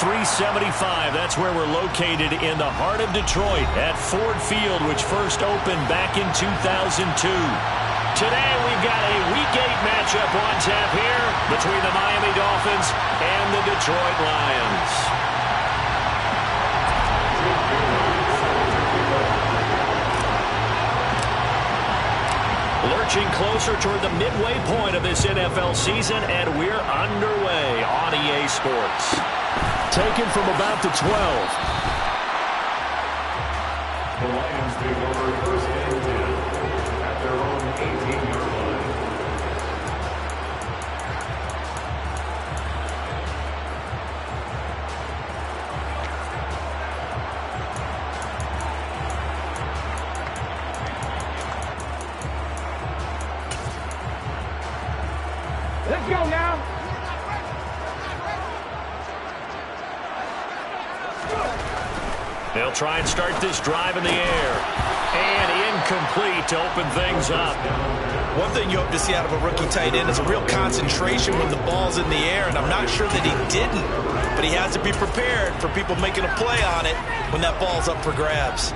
375. That's where we're located in the heart of Detroit at Ford Field, which first opened back in 2002. Today we've got a Week 8 matchup on tap here between the Miami Dolphins and the Detroit Lions. Lurching closer toward the midway point of this NFL season, and we're underway on EA Sports. Taken from about the 12. The Lions take over first and 10 at their own 18-yard line. Let's go now. They'll try and start this drive in the air. And incomplete to open things up. One thing you hope to see out of a rookie tight end is a real concentration when the ball's in the air, and I'm not sure that he didn't, but he has to be prepared for people making a play on it when that ball's up for grabs.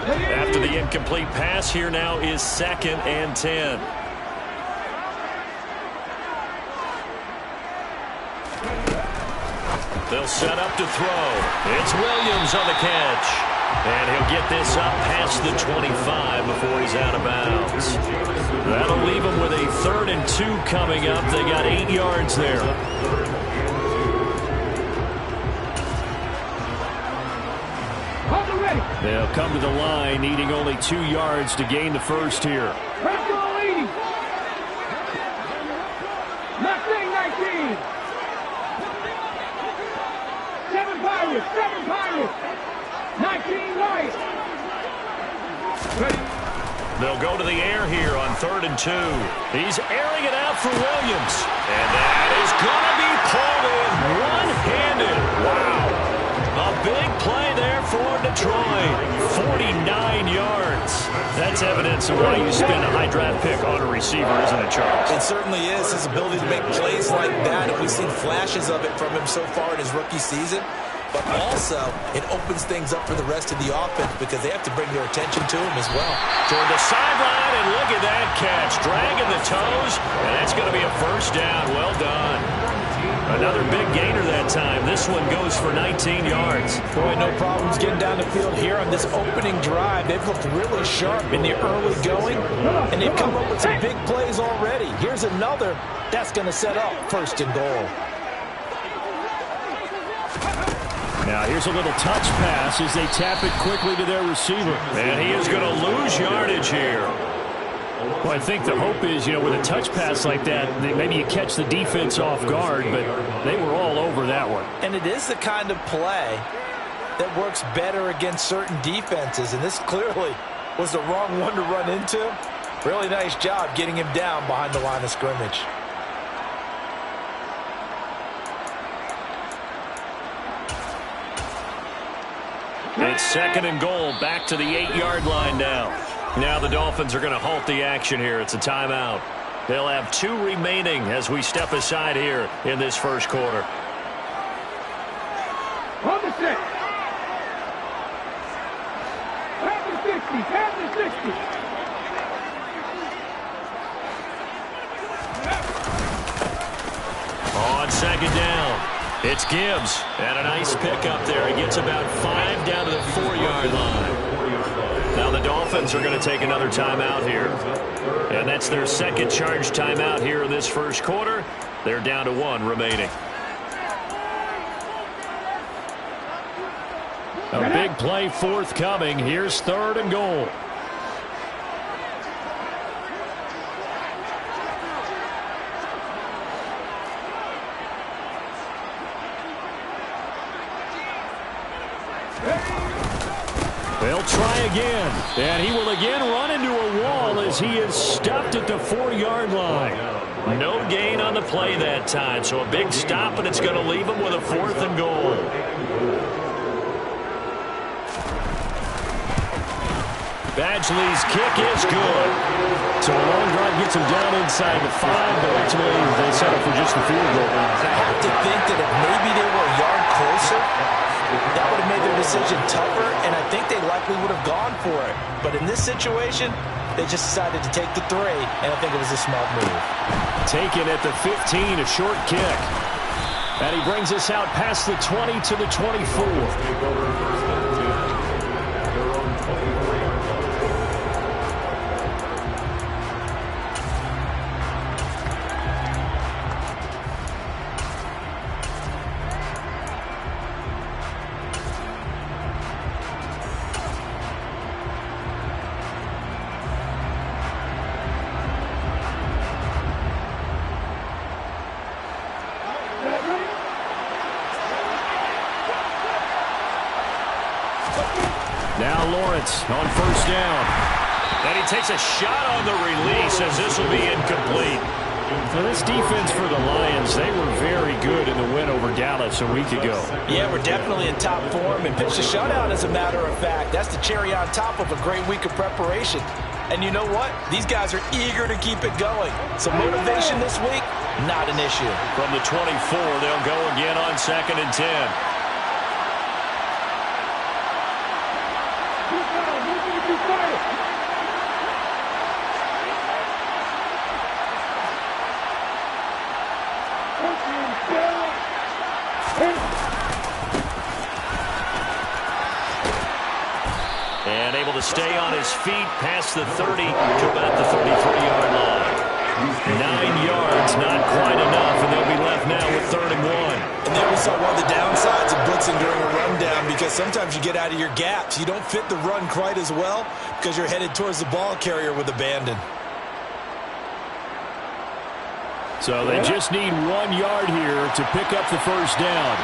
After the incomplete pass, here now is 2nd and 10. They'll set up to throw. It's Williams on the catch. And he'll get this up past the 25 before he's out of bounds. That'll leave him with a 3rd and 2 coming up. They got 8 yards there. They'll come to the line, needing only 2 yards to gain the first here. Pressure leading. Left wing 19. 7 Pirates. 7 Pirates. 19 right. Ready. They'll go to the air here on 3rd and 2. He's airing it out for Williams. And that is going to be pulled in one-handed. Wow. A big play there for Detroit. 49 yards. That's evidence of why you spend a high draft pick on a receiver, isn't it, Charles? It certainly is. His ability to make plays like that, and we've seen flashes of it from him so far in his rookie season. But also, it opens things up for the rest of the offense because they have to bring their attention to him as well. Toward the sideline, and look at that catch. Dragging the toes, and that's going to be a first down. Well done. Another big gainer that time. This one goes for 19 yards. Boy, no problems getting down the field here on this opening drive. They've looked really sharp in the early going, and they've come up with some big plays already. Here's another that's going to set up 1st and goal. Now here's a little touch pass as they tap it quickly to their receiver. And he is going to lose yardage here. Well, I think the hope is, with a touch pass like that, maybe you catch the defense off guard, but they were all over that one. And it is the kind of play that works better against certain defenses, and this clearly was the wrong one to run into. Really nice job getting him down behind the line of scrimmage. It's 2nd and goal, back to the 8-yard line now. Now the Dolphins are going to halt the action here. It's a timeout. They'll have 2 remaining as we step aside here in this first quarter. On the 6. Pass the 60. Pass the 60. On 2nd down. It's Gibbs, and a nice pick up there. He gets about 5 down to the 4-yard line. Now the Dolphins are going to take another timeout here. And that's their 2nd charge timeout here in this first quarter. They're down to 1 remaining. A big play forthcoming. Here's 3rd and goal. They'll try again, and he will again run into a wall as he is stopped at the 4-yard line. No gain on the play that time, so a big stop, and it's going to leave him with a 4th and goal. Badgley's kick is good. So a long drive gets them down inside the 5, but ultimately they settle for just the field goal. I have to think that if maybe they were a yard closer, that would have made their decision tougher, and I think they likely would have gone for it. But in this situation, they just decided to take the 3, and I think it was a smart move. Taken at the 15, a short kick. And he brings us out past the 20 to the 24. Now Lawrence on first down. And he takes a shot on the release as this will be incomplete. For this defense for the Lions, they were very good in the win over Dallas a week ago. Yeah, we're definitely in top form and pitched a shutout, as a matter of fact. That's the cherry on top of a great week of preparation. And you know what? These guys are eager to keep it going. So motivation this week, not an issue. From the 24, they'll go again on 2nd and 10. And able to stay on his feet past the 30 to about the 33-yard line. 9 yards, not quite enough, and they'll be left now with 3rd and 1. And there we saw one of the downsides of blitzing during a rundown, because sometimes you get out of your gaps. You don't fit the run quite as well because you're headed towards the ball carrier with abandon. So they just need 1 yard here to pick up the first down.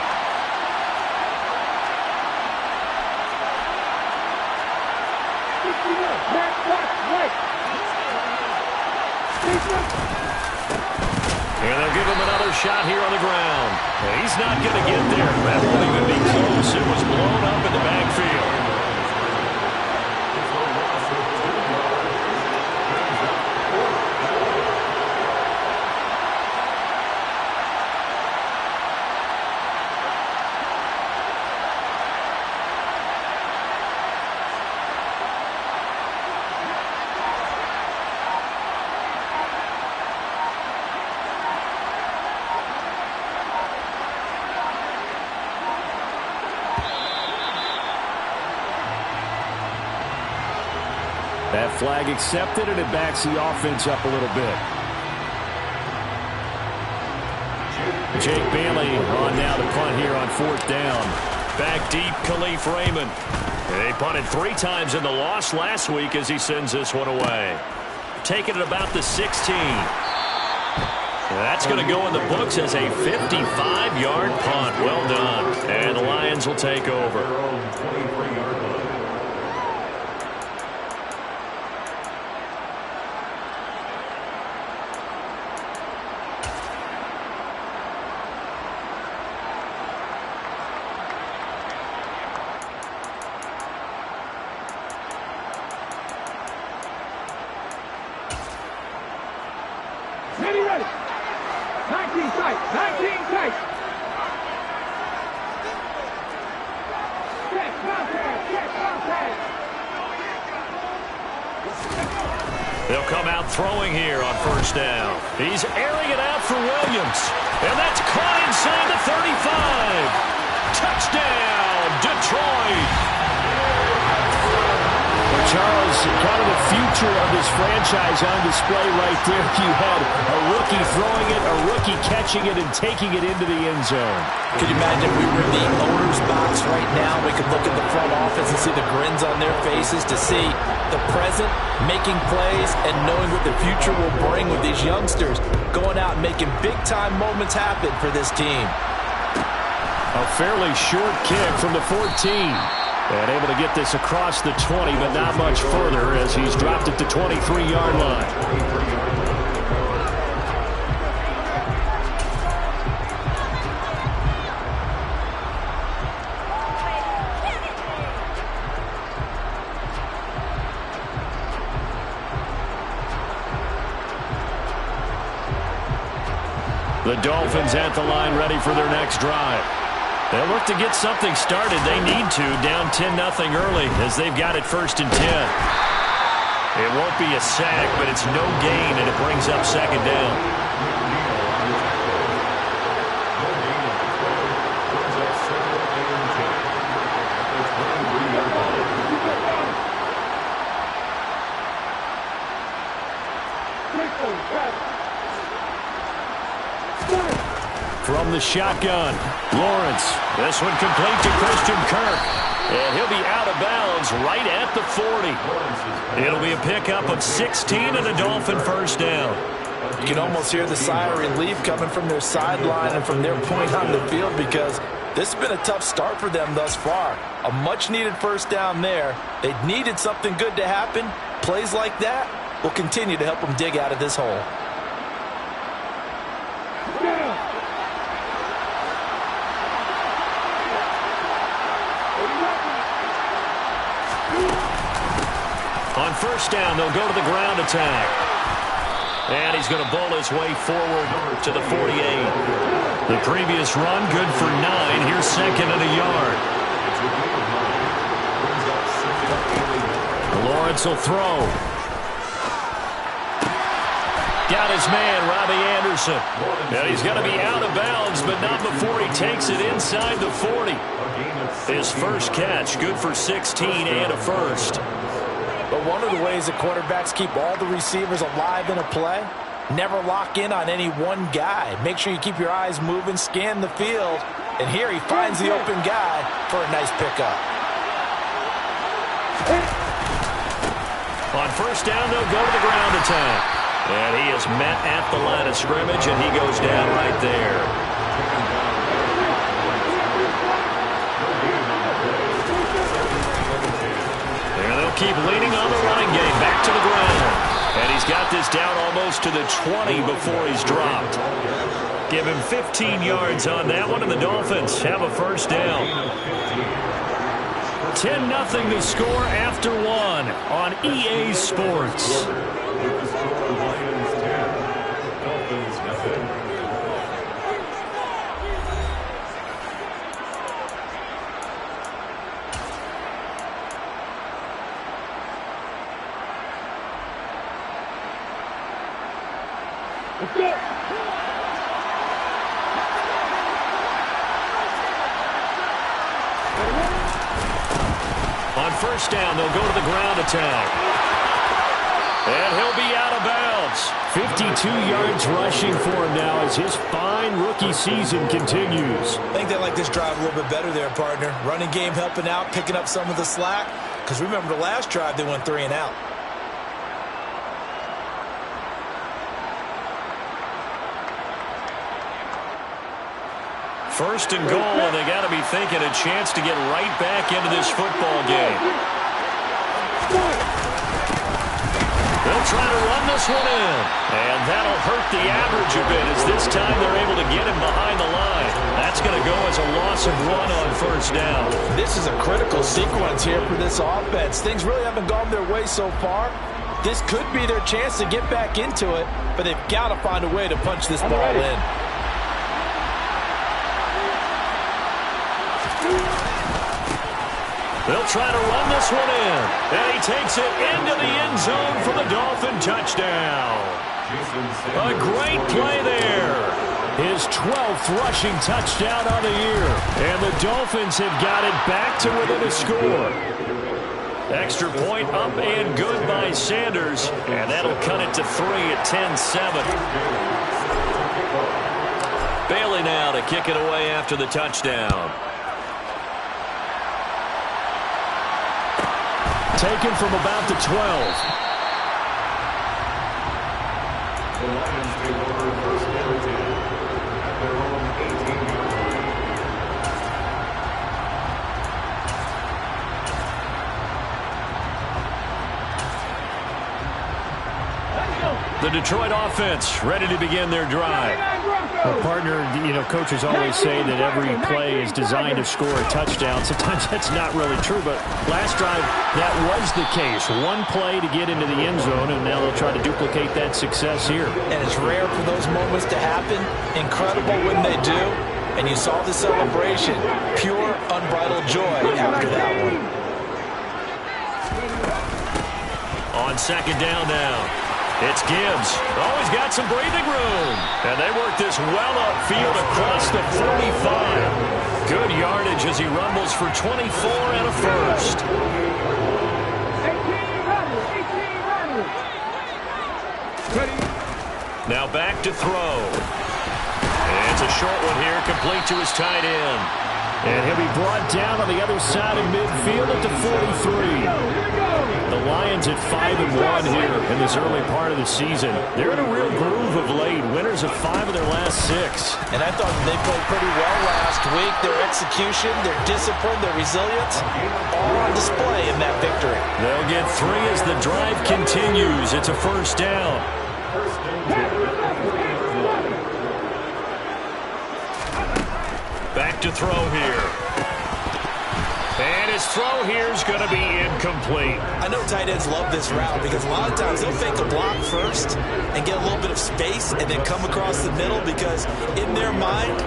And they'll give him another shot here on the ground. And he's not going to get there. That won't even be close. It was blown up in the backfield. That flag accepted, and it backs the offense up a little bit. Jake Bailey on now to punt here on 4th down. Back deep, Khalif Raymond. They punted 3 times in the loss last week as he sends this one away. Taking it about the 16. That's going to go in the books as a 55-yard punt. Well done. And the Lions will take over. Ready, ready. 19 tight. 19 tight. Check, contact. Check, contact. They'll come out throwing here on 1st down. He's airing it out for Williams. And that's caught inside the 35. Touchdown, Detroit. Charles, kind of the future of this franchise on display right there. You had a rookie throwing it, a rookie catching it, and taking it into the end zone. Could you imagine if we were in the owner's box right now? We could look at the front office and see the grins on their faces, to see the present making plays and knowing what the future will bring with these youngsters going out and making big-time moments happen for this team. A fairly short kick from the 14. And able to get this across the 20, but not much further as he's dropped it to 23-yard line. The Dolphins at the line ready for their next drive. They'll look to get something started. They need to, down 10-0 early as they've got it 1st and 10. It won't be a sack, but it's no gain, and it brings up 2nd down. From the shotgun, Lawrence. This one complete to Christian Kirk. And he'll be out of bounds right at the 40. It'll be a pickup of 16 and a Dolphin 1st down. You can almost hear the sigh of relief coming from their sideline and from their point on the field because this has been a tough start for them thus far. A much-needed 1st down there. They needed something good to happen. Plays like that will continue to help them dig out of this hole. On 1st down, they'll go to the ground attack. And he's going to bowl his way forward to the 48. The previous run, good for 9. Here's 2nd and a yard. Lawrence will throw. Got his man, Robbie Anderson. And he's going to be out of bounds, but not before he takes it inside the 40. His first catch, good for 16 and a 1st. But one of the ways that quarterbacks keep all the receivers alive in a play, never lock in on any one guy. Make sure you keep your eyes moving, scan the field, and here he finds the open guy for a nice pickup. On 1st down, they'll go to the ground attack. And he is met at the line of scrimmage, and he goes down right there. Keep leaning on the running game. Back to the ground. And he's got this down almost to the 20 before he's dropped. Give him 15 yards on that one, and the Dolphins have a 1st down. 10-0 to score after 1 on EA Sports. Let's go. On 1st down, they'll go to the ground attack. And he'll be out of bounds. 52 yards rushing for him now as his fine rookie season continues. I think they like this drive a little bit better there, partner. Running game helping out, picking up some of the slack. Because remember the last drive, they went 3 and out. First and goal, and they got to be thinking a chance to get right back into this football game. They'll try to run this one in, and that'll hurt the average a bit as this time they're able to get him behind the line. That's going to go as a loss of 1 on 1st down. This is a critical sequence here for this offense. Things really haven't gone their way so far. This could be their chance to get back into it, but they've got to find a way to punch this ball in. They'll try to run this one in. And he takes it into the end zone for the Dolphin touchdown. A great play there. His 12th rushing touchdown on the year. And the Dolphins have got it back to within a score. Extra point up and good by Sanders. And that'll cut it to 3 at 10-7. Bailey now to kick it away after the touchdown. Taken from about the 12. The Lions take over 1st and 10 at their own 18-yard line. The Detroit offense ready to begin their drive. Well, partner, coaches always say that every play is designed to score a touchdown. Sometimes that's not really true, but last drive, that was the case. One play to get into the end zone, and now they'll try to duplicate that success here. And it's rare for those moments to happen. Incredible when they do. And you saw the celebration. Pure, unbridled joy after that one. On second down now, it's Gibbs. Oh, he's got some breathing room. And they work this well upfield across the 45. Good yardage as he rumbles for 24 and a first. 18 runners. Now back to throw. And it's a short one here, complete to his tight end. And he'll be brought down on the other side of midfield at the 43. The Lions at 5-1 here in this early part of the season. They're in a real groove of late. Winners of 5 of their last 6. And I thought they played pretty well last week. Their execution, their discipline, their resilience, all on display in that victory. They'll get 3 as the drive continues. It's a first down. Back to throw here. And his throw here is going to be incomplete. I know tight ends love this route because a lot of times they'll fake a block first and get a little bit of space and then come across the middle because in their mind,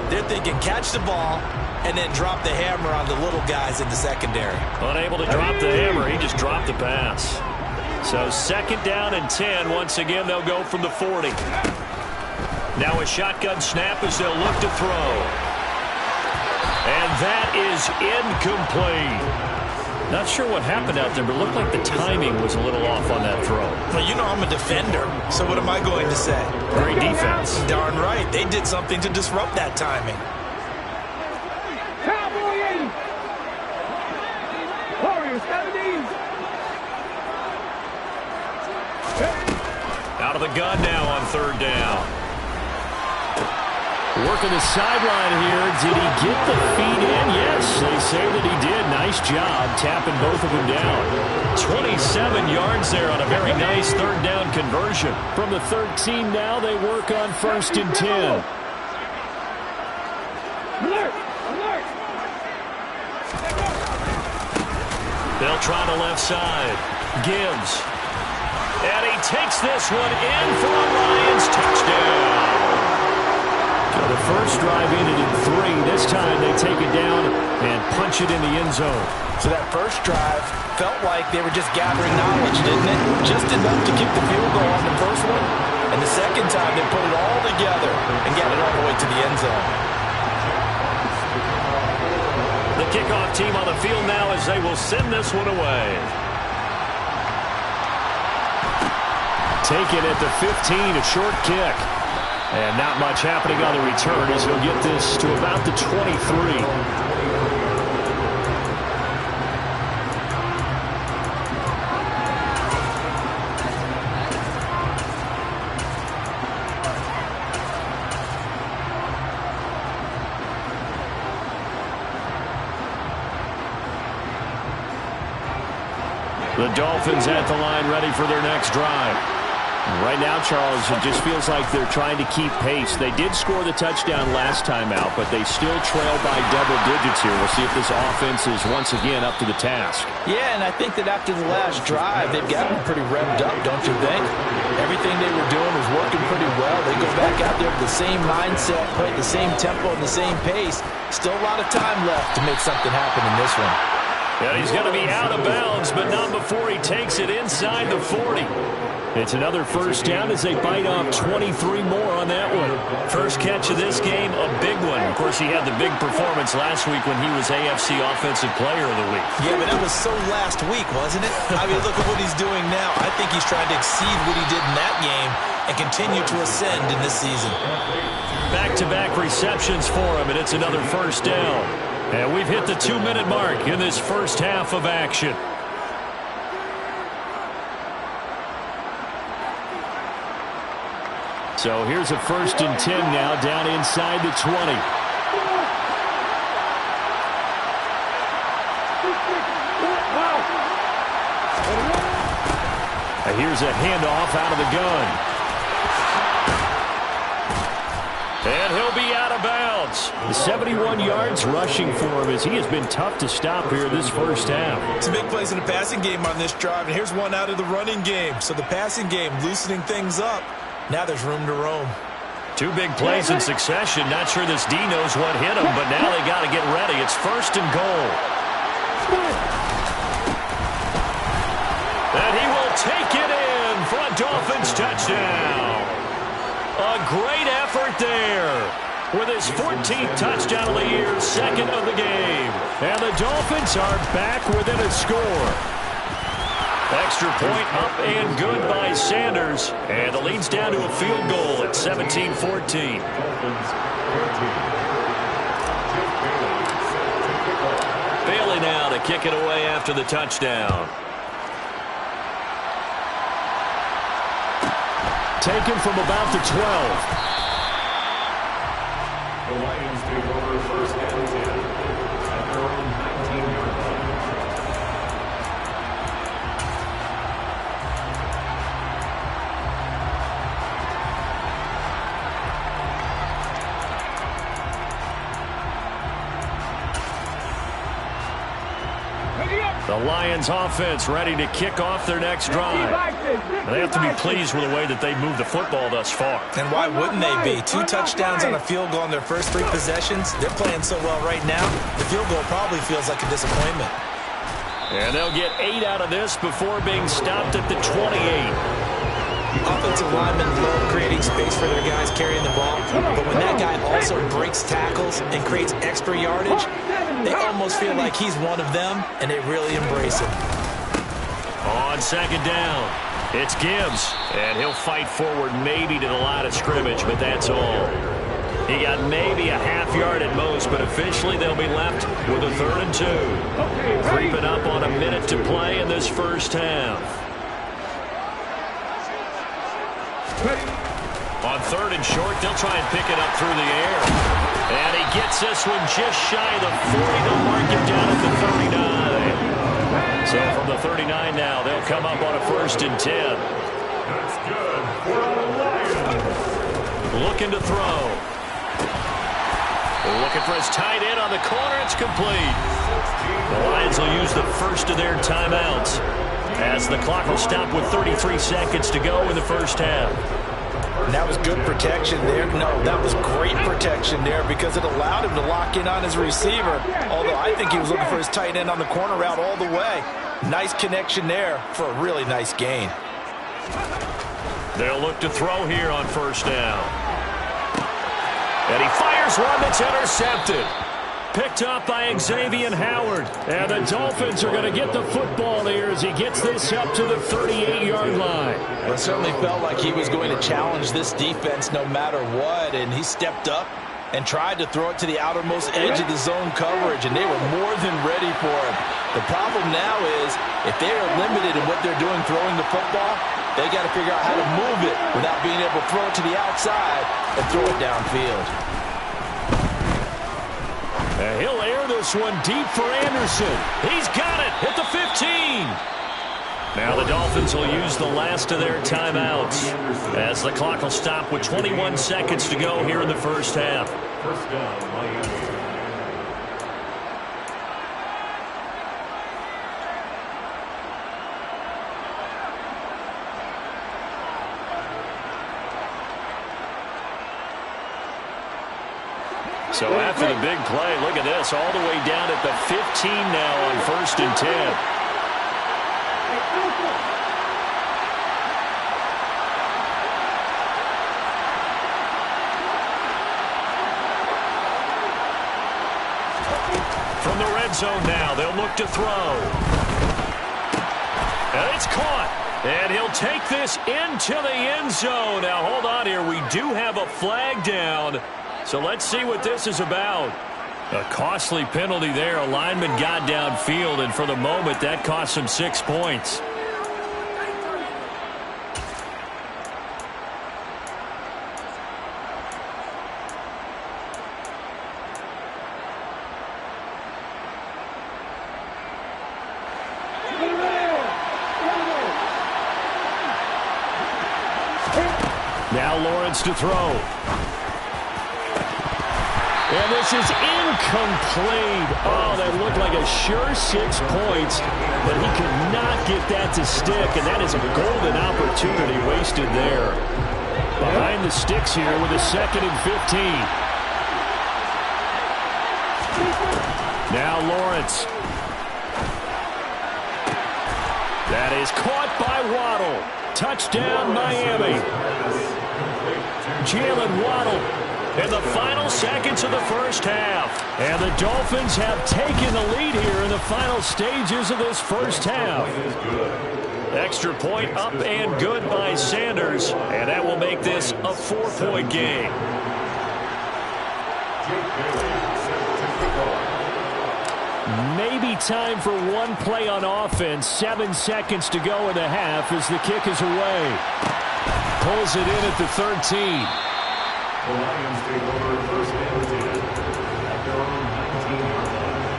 they're thinking catch the ball and then drop the hammer on the little guys in the secondary. Unable to drop the hammer, he just dropped the pass. So second down and 10. Once again, they'll go from the 40. Now a shotgun snap as they'll look to throw. And that is incomplete. Not sure what happened out there, but it looked like the timing was a little off on that throw. Well, you know I'm a defender, so what am I going to say? Great defense. Darn right. They did something to disrupt that timing. Cowboy 80. Warriors 70. Out of the gun now on third down. Working the sideline here. Did he get the feet in? Yes, they say that he did. Nice job tapping both of them down. 27 yards there on a very nice third down conversion. From the 13 now, they work on first and 10. Alert! Alert! They'll try the left side. Gibbs. And he takes this one in for a Lions touchdown. The first drive ended in 3. This time they take it down and punch it in the end zone. So that first drive felt like they were just gathering knowledge, didn't it? Just enough to kick the field goal on the first one. And the second time they put it all together and got it all the way to the end zone. The kickoff team on the field now as they will send this one away. Taken at the 15, a short kick. And not much happening on the return as he'll get this to about the 23. The Dolphins at the line ready for their next drive. Right now, Charles, it just feels like they're trying to keep pace. They did score the touchdown last time out, but they still trail by double digits here. We'll see if this offense is once again up to the task. Yeah, and I think that after the last drive, they've gotten pretty revved up, don't you think? Everything they were doing was working pretty well. They go back out there with the same mindset, play at the same tempo and the same pace. Still a lot of time left to make something happen in this one. Yeah, he's going to be out of bounds, but not before he takes it inside the 40. It's another first down as they bite off 23 more on that one. First catch of this game, a big one. Of course, he had the big performance last week when he was AFC Offensive Player of the Week. Yeah, but that was so last week, wasn't it? I mean, look at what he's doing now. I think he's trying to exceed what he did in that game and continue to ascend in this season. Back-to-back receptions for him, and it's another first down. And we've hit the 2-minute mark in this first half of action. So here's a first and 10 now down inside the 20. Here's a handoff out of the gun. And he'll be out of bounds. 71 yards rushing for him as he has been tough to stop here this first half. Some big plays in the passing game on this drive, and here's one out of the running game. So the passing game loosening things up. Now there's room to roam. Two big plays in succession. Not sure this D knows what hit him, but now they got to get ready. It's 1st and goal. And he will take it in for a Dolphins touchdown. A great effort there with his 14th touchdown of the year, 2nd of the game. And the Dolphins are back within a score. Extra point up and good by Sanders. And the lead's down to a field goal at 17-14. Bailey now to kick it away after the touchdown. Taken from about the 12. The Lions take over 1st and 10 at their own 19-yard line. The Lions offense ready to kick off their next drive. They have to be pleased with the way that they've moved the football thus far. And why wouldn't they be? 2 touchdowns on a field goal in their first 3 possessions. They're playing so well right now, the field goal probably feels like a disappointment. And they'll get 8 out of this before being stopped at the 28. Offensive linemen love creating space for their guys carrying the ball, but when that guy also breaks tackles and creates extra yardage, they almost feel like he's one of them, and they really embrace him. On 2nd down, it's Gibbs, and he'll fight forward maybe to the line of scrimmage, but that's all. He got maybe a half yard at most, but officially they'll be left with a 3rd and 2. Creeping up on a minute to play in this first half. On 3rd and short, they'll try and pick it up through the air. And he gets this one just shy of the 40. They'll mark him down at the 39. So from the 39 now, they'll come up on a 1st and 10. That's good for the Lions. Looking to throw. Looking for his tight end on the corner. It's complete. The Lions will use the first of their timeouts as the clock will stop with 33 seconds to go in the first half. And that was good protection there. No, that was great protection there because it allowed him to lock in on his receiver. Although I think he was looking for his tight end on the corner route all the way. Nice connection there for a really nice gain. They'll look to throw here on 1st down. And he fires one that's intercepted. Picked up by Xavier Howard. And the Dolphins are going to get the football here as he gets this up to the 38-yard line. Well, it certainly felt like he was going to challenge this defense no matter what, and he stepped up and tried to throw it to the outermost edge of the zone coverage, and they were more than ready for him. The problem now is if they are limited in what they're doing throwing the football, they got to figure out how to move it without being able to throw it to the outside and throw it downfield. He'll air this one deep for Anderson. He's got it at the 15. Now the Dolphins will use the last of their timeouts as the clock will stop with 21 seconds to go here in the first half. 1st down, Lions. So after the big play, look at this, all the way down at the 15 now on 1st and 10. From the red zone now, they'll look to throw. And it's caught. And he'll take this into the end zone. Now, hold on here. We do have a flag down. So let's see what this is about. A costly penalty there. A lineman got downfield, and for the moment, that cost him 6 points. Now Lawrence to throw. And this is incomplete. Oh, that looked like a sure 6 points, but he could not get that to stick, and that is a golden opportunity wasted there. Behind the sticks here with a 2nd and 15. Now Lawrence. That is caught by Waddle. Touchdown, Miami. Jalen Waddle in the final seconds of the first half. And the Dolphins have taken the lead here in the final stages of this first half. Extra point up and good by Sanders. And that will make this a 4-point game. Maybe time for one play on offense. 7 seconds to go in the half as the kick is away. Pulls it in at the 13. The Lions take over 1st and 10 at their own 19-yard line.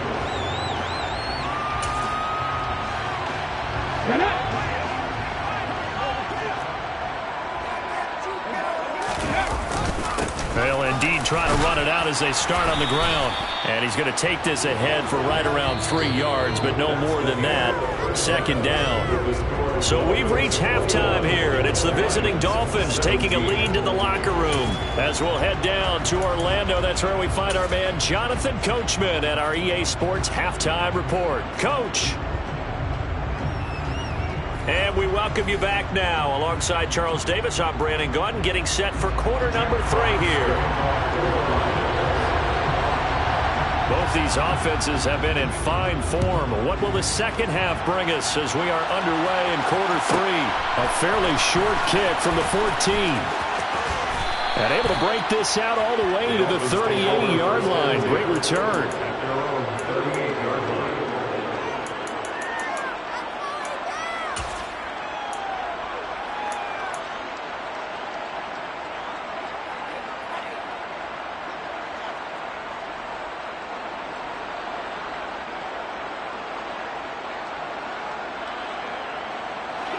They'll indeed try to run it out as they start on the ground. And he's going to take this ahead for right around 3 yards, but no more than that. 2nd down. So we've reached halftime here, and it's the visiting Dolphins taking a lead to the locker room. As we'll head down to Orlando, that's where we find our man Jonathan Coachman at our EA Sports Halftime Report. Coach. And we welcome you back now. Alongside Charles Davis, I'm Brandon Gaudin, getting set for quarter number 3 here. Both these offenses have been in fine form. What will the second half bring us as we are underway in quarter 3? A fairly short kick from the 14. And able to break this out all the way to the 38-yard line. Great return.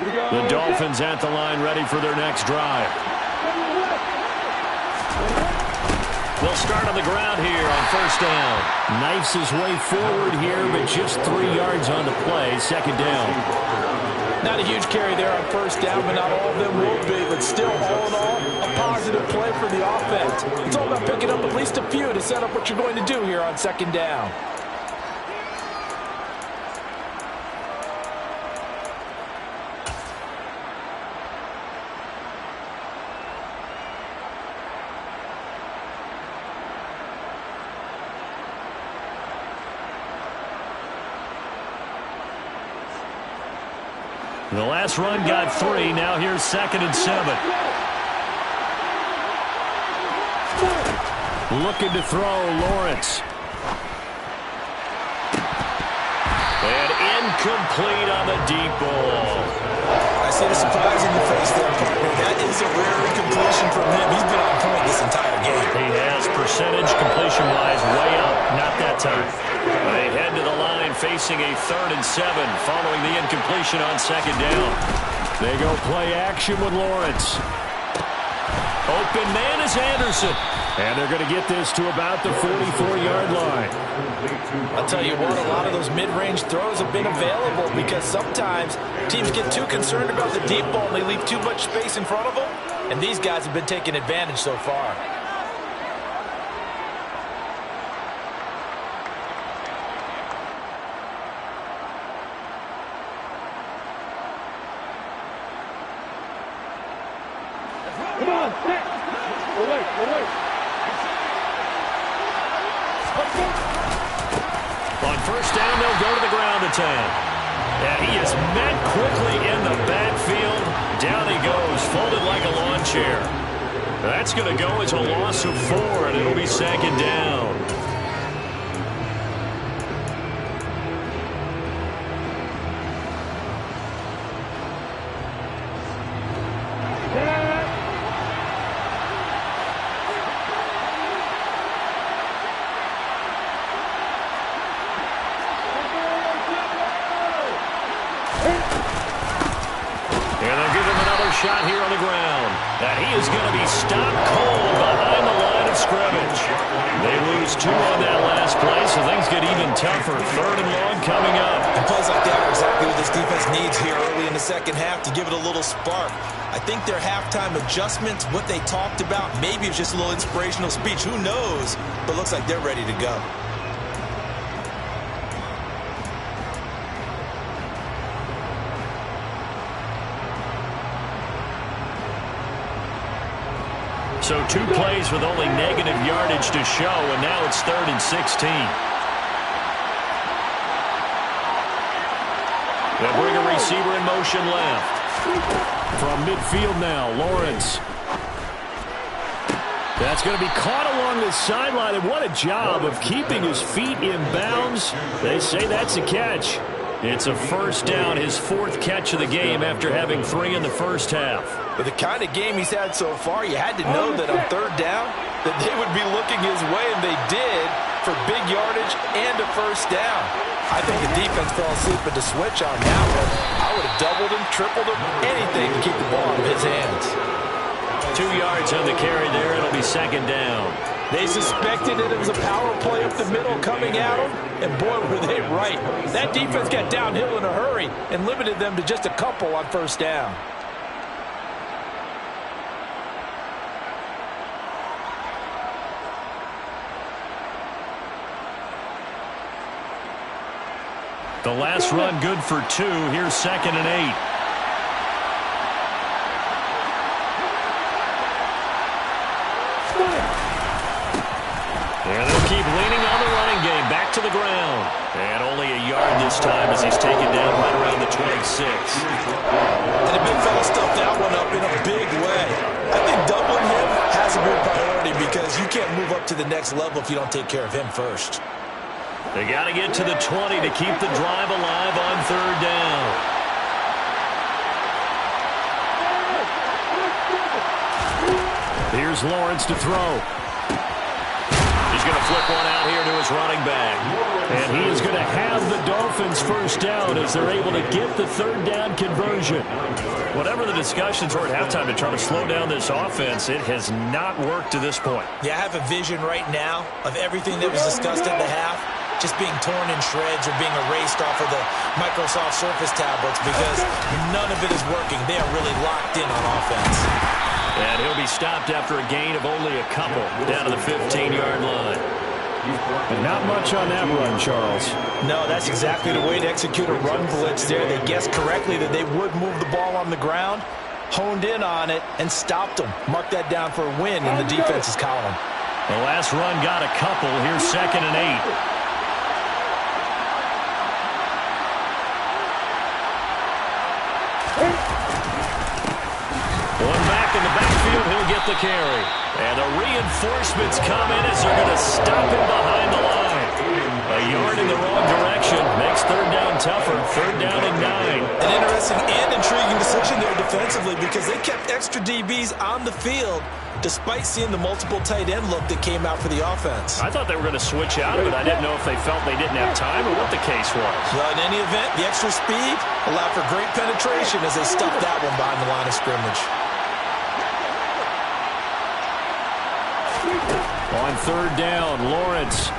The Dolphins at the line, ready for their next drive. They'll start on the ground here on 1st down. Knifes his way forward here, but just 3 yards on the play. 2nd down. Not a huge carry there on 1st down, but not all of them will be. But still, all in all, a positive play for the offense. It's all about picking up at least a few to set up what you're going to do here on 2nd down. The last run got 3. Now here's 2nd and 7. Looking to throw, Lawrence. And incomplete on the deep ball. I see the surprise in your face there, partner. That is a rare incompletion from him. He's been on point this entire game. He has percentage completion-wise way up. Not that time. They head to the line facing a 3rd and 7 following the incompletion on 2nd down. They go play action with Lawrence. Open man is Anderson. And they're going to get this to about the 44-yard line. I'll tell you what, a lot of those mid-range throws have been available because sometimes teams get too concerned about the deep ball and they leave too much space in front of them. And these guys have been taking advantage so far. Come on, set. Away. On 1st down, they'll go to the ground attack. And he is met quickly in the backfield. Down he goes, folded like a lawn chair. That's going to go as a loss of 4, and it'll be 2nd down. Shot here on the ground. And he is going to be stopped cold behind the line of of scrimmage. They lose 2 on that last play, so things get even tougher. 3rd and long coming up. And plays like that are exactly what this defense needs here early in the second half to give it a little spark. I think their halftime adjustments, what they talked about, maybe it's just a little inspirational speech. Who knows? But looks like they're ready to go. So 2 plays with only negative yardage to show, and now it's 3rd and 16. They'll bring a receiver in motion left. From midfield now, Lawrence. That's going to be caught along the sideline, and what a job of keeping his feet in bounds. They say that's a catch. It's a first down, his 4th catch of the game after having 3 in the first half. With the kind of game he's had so far, you had to know that on 3rd down that they would be looking his way, and they did for big yardage and a first down. I think the defense fell asleep at the switch on that one. I would have doubled him, tripled him, anything to keep the ball in his hands. 2 yards on the carry there. It'll be 2nd down. They suspected that it was a power play up the middle coming at them, and boy, were they right. That defense got downhill in a hurry and limited them to just a couple on first down. The last run good for 2. Here's 2nd and 8. And they'll keep leaning on the running game. Back to the ground. And only a yard this time as he's taken down right around the 26. And the big fella stuffed that one up in a big way. I think doubling him has a big priority because you can't move up to the next level if you don't take care of him first. They got to get to the 20 to keep the drive alive on 3rd down. Here's Lawrence to throw. He's going to flip one out here to his running back. And he is going to have the Dolphins first down as they're able to get the 3rd down conversion. Whatever the discussions were at halftime to try to slow down this offense, it has not worked to this point. Yeah, I have a vision right now of everything that was discussed at the half just being torn in shreds or being erased off of the Microsoft Surface tablets because none of it is working. They are really locked in on offense. And he'll be stopped after a gain of only a couple down to the 15-yard line. And not much on that run, Charles. No, that's exactly the way to execute a run blitz there. They guessed correctly that they would move the ball on the ground, honed in on it, and stopped them. Mark that down for a win in the defense's column. The last run got a couple. Here's 2nd and 8. One back in the backfield, he'll get the carry. And the reinforcements come in as they're going to stop him behind the line. A yard in the wrong direction makes 3rd down tougher. 3rd down and 9. An interesting and intriguing decision there defensively because they kept extra DBs on the field despite seeing the multiple tight end look that came out for the offense. I thought they were going to switch out of it. I didn't know if they felt they didn't have time or what the case was. Well, in any event, the extra speed allowed for great penetration as they stuffed that one behind the line of scrimmage. On 3rd down, Lawrence.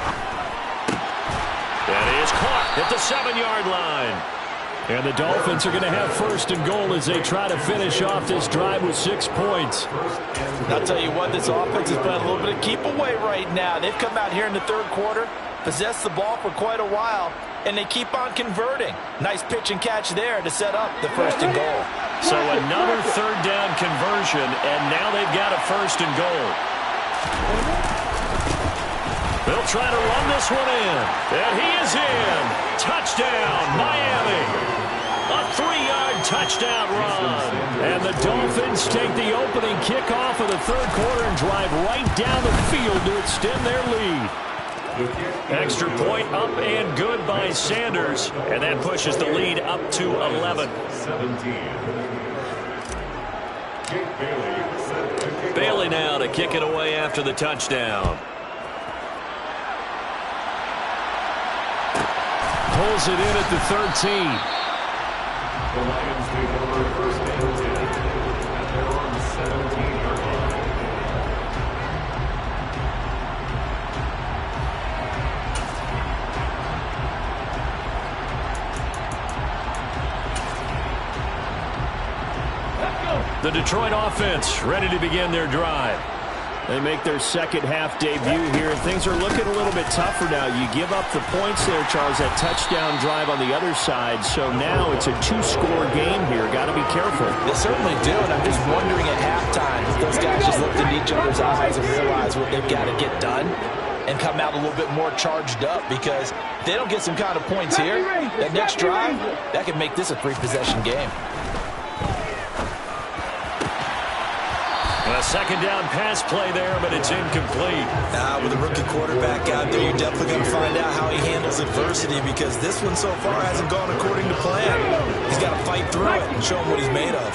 That is caught at the 7-yard line. And the Dolphins are going to have 1st and goal as they try to finish off this drive with 6 points. I'll tell you what, this offense has playing a little bit of keep away right now. They've come out here in the 3rd quarter, possessed the ball for quite a while, and they keep on converting. Nice pitch and catch there to set up the 1st and goal. So another 3rd down conversion, and now they've got a 1st and goal. They'll try to run this one in. And he is in. Touchdown, Miami. A 3-yard touchdown run. And the Dolphins take the opening kickoff of the 3rd quarter and drive right down the field to extend their lead. Extra point up and good by Sanders. And that pushes the lead up to 11. 17. Bailey now to kick it away after the touchdown. Pulls it in at the 13. The Lions take over 1st and 10 at their own 17-yard The Detroit offense ready to begin their drive. They make their second half debut here, and things are looking a little bit tougher now. You give up the points there, Charles, that touchdown drive on the other side. So now it's a 2-score game here. Got to be careful. They certainly do, and I'm just wondering at halftime if those guys just looked in each other's eyes and realized what they've got to get done and come out a little bit more charged up, because if they don't get some kind of points here, that next drive, that could make this a 3-possession game. A second down pass play there, but it's incomplete. With a rookie quarterback out there, you're definitely going to find out how he handles adversity, because this one so far hasn't gone according to plan. He's got to fight through it and show him what he's made of.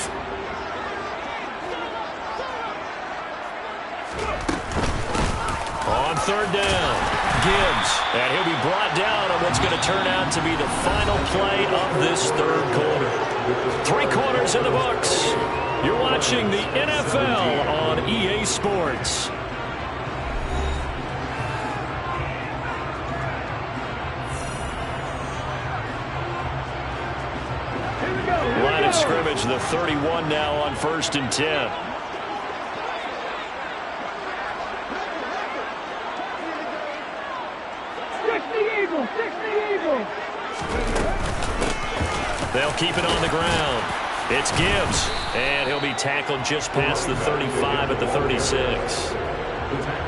On third down, Gibbs. And he'll be brought down on what's going to turn out to be the final play of this third quarter. 3 quarters in the books. You're watching the NFL on EA Sports. Line of scrimmage, the 31 now on 1st and 10. They'll keep it on the ground. It's Gibbs, and he'll be tackled just past the 35 at the 36.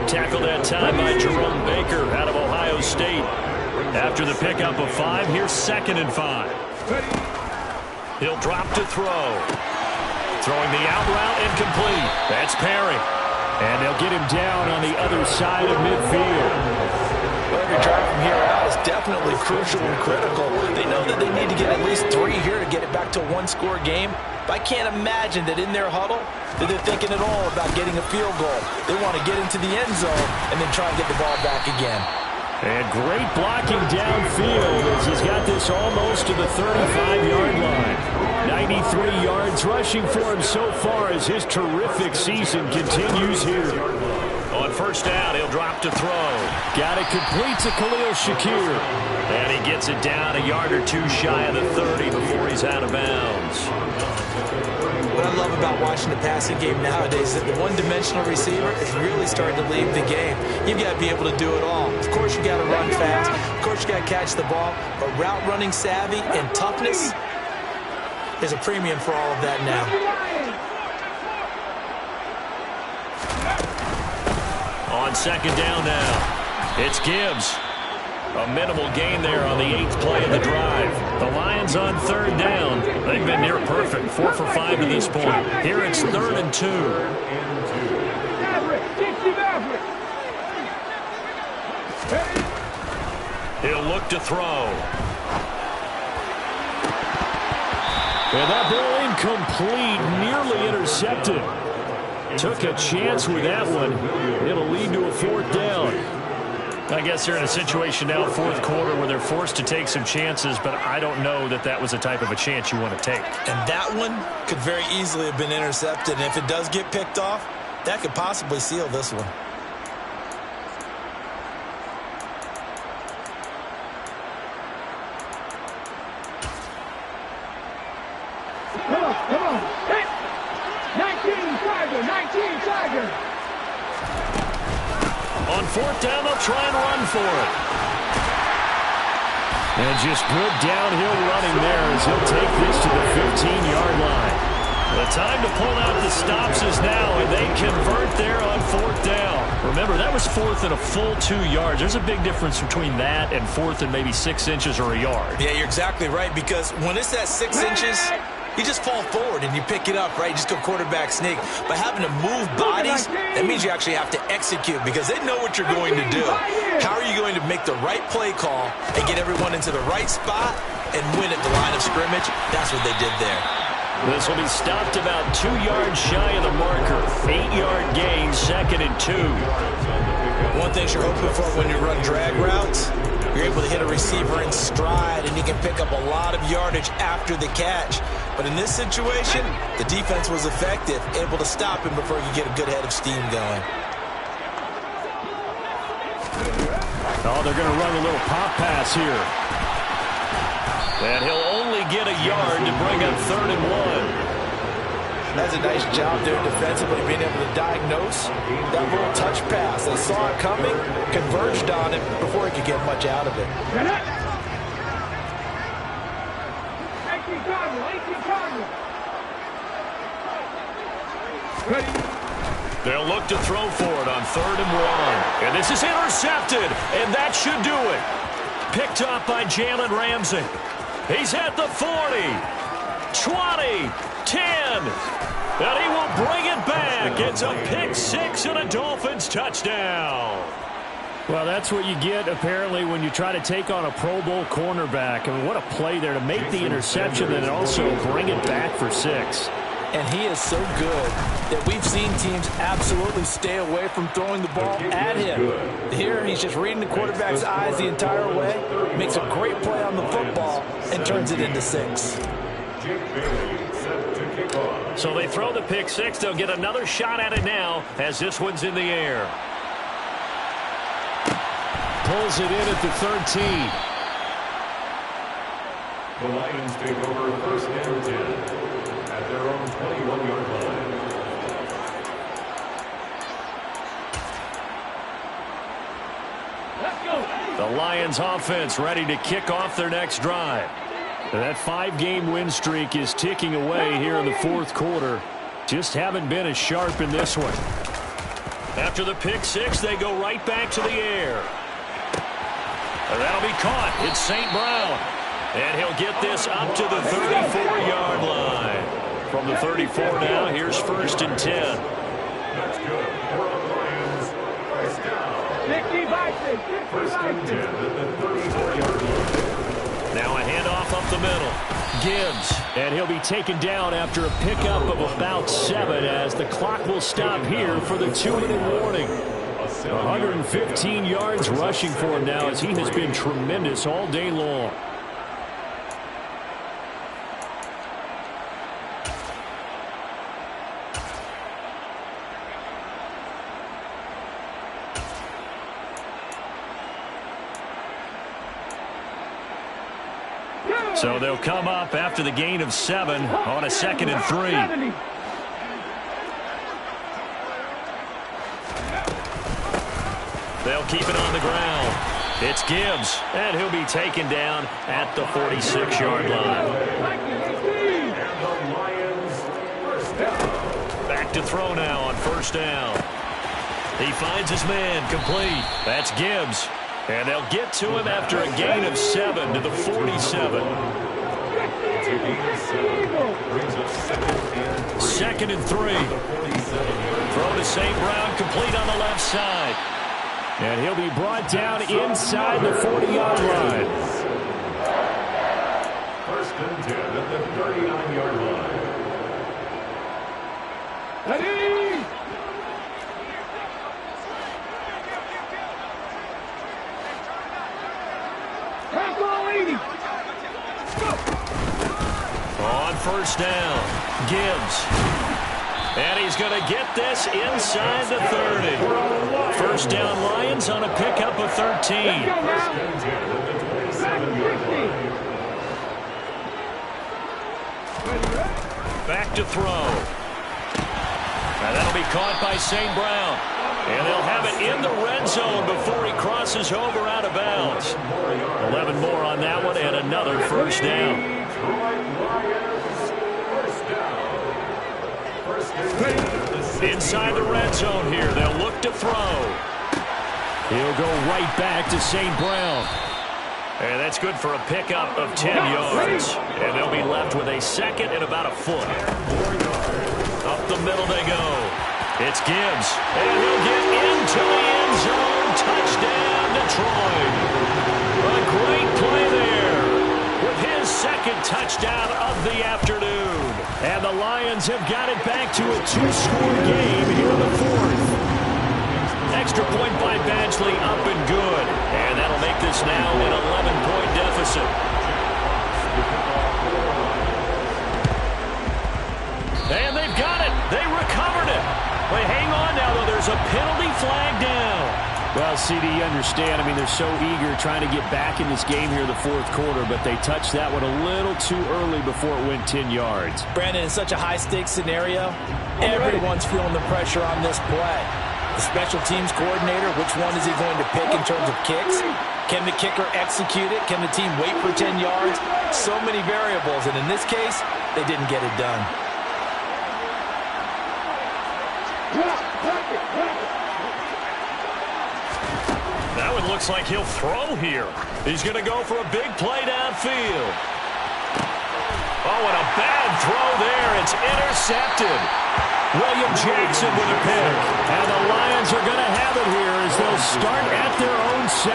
Tackled that time by Jerome Baker out of Ohio State. After the pickup of 5, here's 2nd and 5. He'll drop to throw. Throwing the out route, incomplete. That's Perry. And they'll get him down on the other side of midfield. Every drive from here out is definitely crucial and critical. They know that they need to get at least 3 here to get it back to a 1-score game. But I can't imagine that in their huddle that they're thinking at all about getting a field goal. They want to get into the end zone and then try and get the ball back again. And great blocking downfield as he's got this almost to the 35-yard line. 93 yards rushing for him so far as his terrific season continues here. On first down, he'll drop to throw. Got it complete to Khalil Shakir. And he gets it down a yard or 2 shy of the 30 before he's out of bounds. What I love about watching the passing game nowadays is that the one-dimensional receiver is really starting to leave the game. You've got to be able to do it all. Of course, you got to run fast. Of course, you got to catch the ball. But route running savvy and toughness is a premium for all of that now. On second down now, it's Gibbs. A minimal gain there on the 8th play of the drive. The Lions on third down. They've been near perfect, 4 for 5 to this point. Here it's 3rd and 2. He'll look to throw. And that ball incomplete, nearly intercepted. Took a chance with that one. It'll lead to a 4th down. I guess they're in a situation now, 4th quarter, where they're forced to take some chances, but I don't know that that was the type of a chance you want to take. And that one could very easily have been intercepted, and if it does get picked off, that could possibly seal this one. Come on. 19 Tiger. On 4th down, they'll try and run for it. And just good downhill running there as he'll take this to the 15-yard line. The time to pull out the stops is now, and they convert there on 4th down. Remember, that was 4th and a full 2 yards. There's a big difference between that and 4th and maybe 6 inches or a yard. Yeah, you're exactly right, because when it's at 6 inches, you just fall forward and you pick it up, right? You just go quarterback sneak. But having to move bodies, that means you actually have to execute, because they know what you're going to do. How are you going to make the right play call and get everyone into the right spot and win at the line of scrimmage? That's what they did there. This will be stopped about 2 yards shy of the marker. 8-yard gain, 2nd and 2. One thing you're hoping for when you run drag routes, you're able to hit a receiver in stride, and you can pick up a lot of yardage after the catch. But in this situation, the defense was effective, able to stop him before you get a good head of steam going. Oh, they're going to run a little pop pass here. And he'll only get a yard to bring up 3rd and 1. That's a nice job there defensively, being able to diagnose that little touch pass. They saw it coming, converged on it before he could get much out of it. They'll look to throw for it on 3rd and 1. And this is intercepted, and that should do it. Picked up by Jalen Ramsey. He's at the 40, 20, 10. And he will bring it back. It's a pick 6 and a Dolphins touchdown. Well, that's what you get, apparently, when you try to take on a Pro Bowl cornerback. I mean, what a play there to make the interception and also bring it back for 6. And he is so good that we've seen teams absolutely stay away from throwing the ball at him. Here, he's just reading the quarterback's eyes the entire way, makes a great play on the football, and turns it into 6. So they throw the pick 6. They'll get another shot at it now as this one's in the air. Pulls it in at the 13. The Lions take over 1st and 10 at their own 21-yard line. Let's go. The Lions offense ready to kick off their next drive. And that 5-game win streak is ticking away here in the 4th quarter. Just haven't been as sharp in this one. After the pick 6, they go right back to the air. And that'll be caught. It's St. Brown. And he'll get this up to the 34-yard line. From the 34 now, here's 1st and 10. That's good. For the Lions, first down. 1st and 10 at the 34-yard line. Now a handoff up the middle. Gibbs. And he'll be taken down after a pickup of about 7 as the clock will stop here for the 2-minute warning. 115 yards rushing for him now as he has been tremendous all day long. So they'll come up after the gain of 7 on a 2nd and 3. They'll keep it on the ground. It's Gibbs, and he'll be taken down at the 46-yard line. Back to throw now on 1st down. He finds his man complete. That's Gibbs. And they'll get to him after a gain of 7 to the 47. 2nd and 3. Throw to St. Brown, complete on the left side. And he'll be brought down inside the 40-yard line. 1st and 10 at the 39-yard line. Ready? On 1st down, Gibbs. And he's going to get this inside the 30. 1st down Lions on a pickup of 13. Back to throw. And that'll be caught by St. Brown. And they'll have it in the red zone before he crosses over out of bounds. 11 more on that one and another 1st down. Inside the red zone here, they'll look to throw. He'll go right back to St. Brown. And that's good for a pickup of 10 yards. And they'll be left with a 2nd and about a foot. Up the middle they go. It's Gibbs. And he'll get into the end zone. Touchdown, Detroit. A great play there with his 2nd touchdown of the afternoon. And the Lions have got it back to a 2-score game here in the 4th. Extra point by Badgley up and good. And that'll make this now an 11-point deficit. And got it. They recovered it. But hang on now, though. There's a penalty flag down. Well, CD, you understand. I mean, they're so eager trying to get back in this game here in the fourth quarter, but they touched that one a little too early before it went 10 yards. Brandon, in such a high-stakes scenario, everyone's feeling the pressure on this play. The special teams coordinator, which one is he going to pick in terms of kicks? Can the kicker execute it? Can the team wait for 10 yards? So many variables, and in this case, they didn't get it done. Now it looks like he'll throw here. He's going to go for a big play downfield. Oh, and a bad throw there. It's intercepted. William Jackson with a pick. And the Lions are going to have it here as they'll start at their own 7.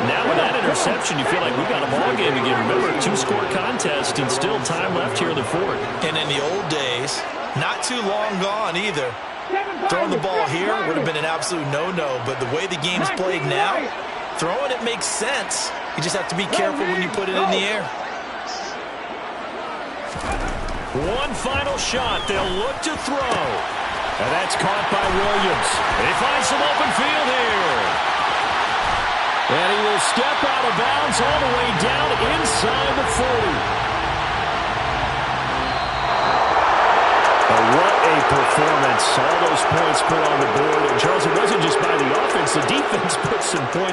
Now with that interception, you feel like we've got a ball game again. Remember, 2-score contest and still time left here in the fourth. And in the old days, not too long gone either, throwing the ball here would have been an absolute no-no, but the way the game's played now, throwing it makes sense. You just have to be careful when you put it in the air. One final shot. They'll look to throw. And that's caught by Williams. They find some open field here. And he will step out of bounds all the way down inside the 40. What a performance. All those points put on the board. And Charles, it wasn't just by the offense. The defense put some points.